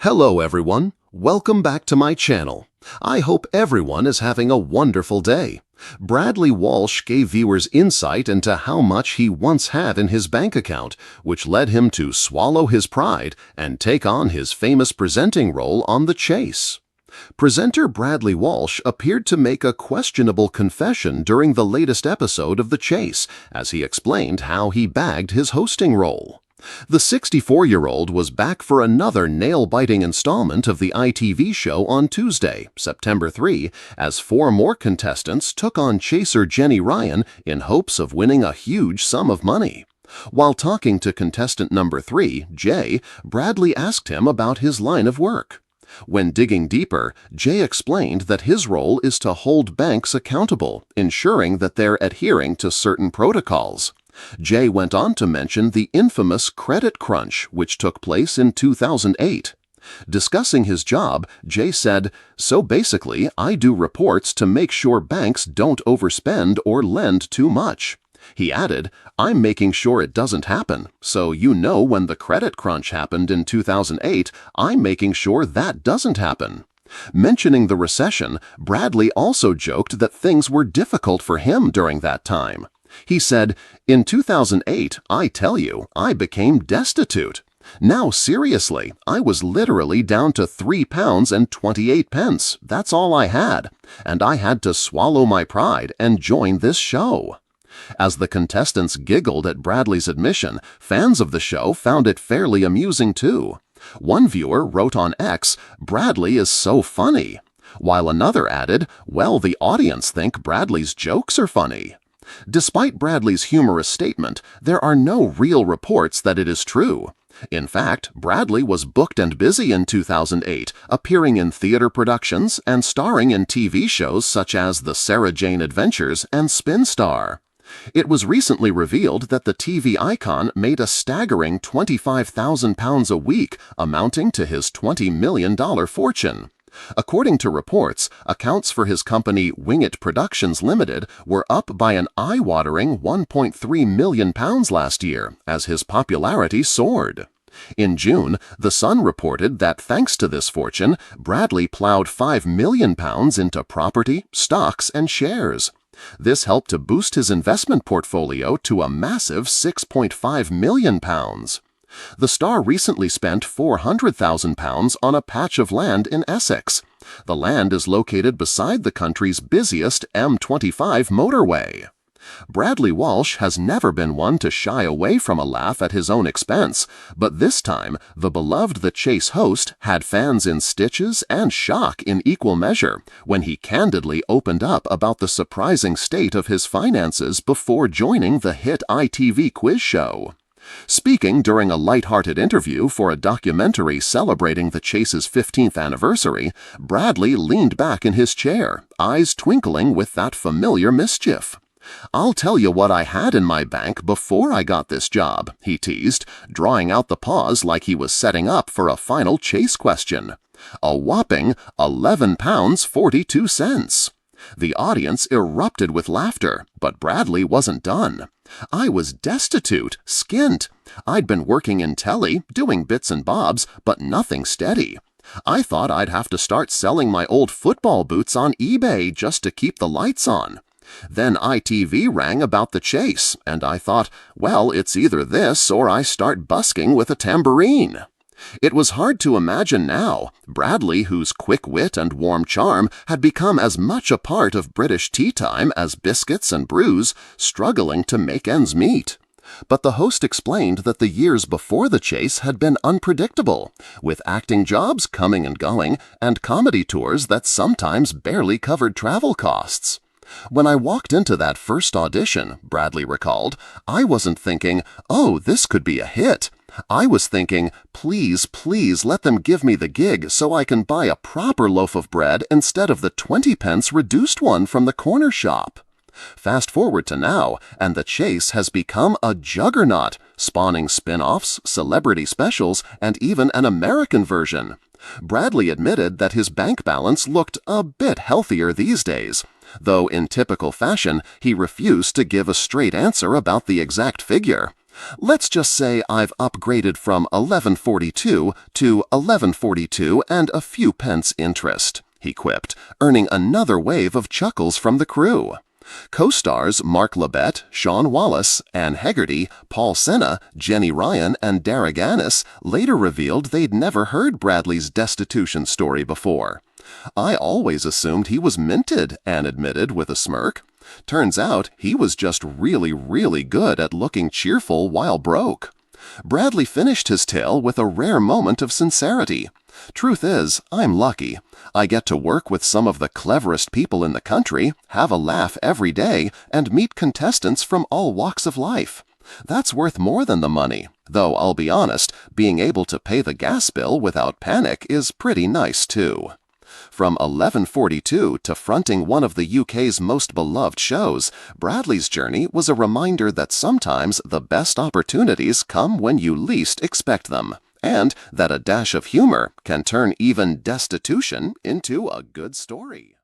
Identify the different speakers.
Speaker 1: Hello everyone, welcome back to my channel. I hope everyone is having a wonderful day. Bradley Walsh gave viewers insight into how much he once had in his bank account, which led him to swallow his pride and take on his famous presenting role on The Chase. Presenter Bradley Walsh appeared to make a questionable confession during the latest episode of The Chase, as he explained how he bagged his hosting role. The 64-year-old was back for another nail-biting installment of the ITV show on Tuesday, September 3, as 4 more contestants took on chaser Jenny Ryan in hopes of winning a huge sum of money. While talking to contestant number 3, Jay, Bradley asked him about his line of work. When digging deeper, Jay explained that his role is to hold banks accountable, ensuring that they're adhering to certain protocols. Jay went on to mention the infamous credit crunch, which took place in 2008. Discussing his job, Jay said, "So basically, I do reports to make sure banks don't overspend or lend too much." He added, "I'm making sure it doesn't happen, so you know when the credit crunch happened in 2008, I'm making sure that doesn't happen." Mentioning the recession, Bradley also joked that things were difficult for him during that time. He said, "In 2008, I tell you, I became destitute. Now, seriously, I was literally down to £3 and 28 pence. That's all I had. And I had to swallow my pride and join this show." As the contestants giggled at Bradley's admission, fans of the show found it fairly amusing too. One viewer wrote on X, "Bradley is so funny," while another added, "Well, the audience think Bradley's jokes are funny." Despite Bradley's humorous statement, there are no real reports that it is true. In fact, Bradley was booked and busy in 2008, appearing in theater productions and starring in TV shows such as The Sarah Jane Adventures and Spin Star. It was recently revealed that the TV icon made a staggering £25,000 a week, amounting to his $20 million fortune. According to reports, accounts for his company Wing It Productions Limited were up by an eye-watering £1.3 million last year, as his popularity soared. In June, The Sun reported that thanks to this fortune, Bradley plowed £5 million into property, stocks, and shares. This helped to boost his investment portfolio to a massive £6.5 million. The star recently spent £400,000 on a patch of land in Essex. The land is located beside the country's busiest M25 motorway. Bradley Walsh has never been one to shy away from a laugh at his own expense, but this time, the beloved The Chase host had fans in stitches and shock in equal measure when he candidly opened up about the surprising state of his finances before joining the hit ITV quiz show. Speaking during a light-hearted interview for a documentary celebrating The Chase's 15th anniversary, Bradley leaned back in his chair, eyes twinkling with that familiar mischief. "I'll tell you what I had in my bank before I got this job," he teased, drawing out the pause like he was setting up for a final Chase question. "A whopping £11.42. The audience erupted with laughter, but Bradley wasn't done. "I was destitute, skint. I'd been working in telly, doing bits and bobs, but nothing steady. I thought I'd have to start selling my old football boots on eBay just to keep the lights on. Then ITV rang about The Chase, and I thought, well, it's either this or I start busking with a tambourine." It was hard to imagine now, Bradley, whose quick wit and warm charm had become as much a part of British tea time as biscuits and brews, struggling to make ends meet. But the host explained that the years before The Chase had been unpredictable, with acting jobs coming and going and comedy tours that sometimes barely covered travel costs. "When I walked into that first audition," Bradley recalled, "I wasn't thinking, oh, this could be a hit. I was thinking, please, please let them give me the gig so I can buy a proper loaf of bread instead of the 20-pence reduced one from the corner shop." Fast forward to now, and The Chase has become a juggernaut, spawning spin-offs, celebrity specials, and even an American version. Bradley admitted that his bank balance looked a bit healthier these days, though in typical fashion he refused to give a straight answer about the exact figure. Let's just say I've upgraded from 1142 to 1142 and a few pence interest, he quipped, earning another wave of chuckles from the crew. Co-stars Mark Labette, Sean Wallace, Ann Hegarty, Paul Senna, Jenny Ryan, and Dara Gannis later revealed they'd never heard Bradley's destitution story before. "I always assumed he was minted," Ann admitted with a smirk. "Turns out he was just really good at looking cheerful while broke." Bradley finished his tale with a rare moment of sincerity. "Truth is, I'm lucky. I get to work with some of the cleverest people in the country, have a laugh every day, and meet contestants from all walks of life. That's worth more than the money, though I'll be honest, being able to pay the gas bill without panic is pretty nice too." From 1142 to fronting one of the UK's most beloved shows, Bradley's journey was a reminder that sometimes the best opportunities come when you least expect them, and that a dash of humor can turn even destitution into a good story.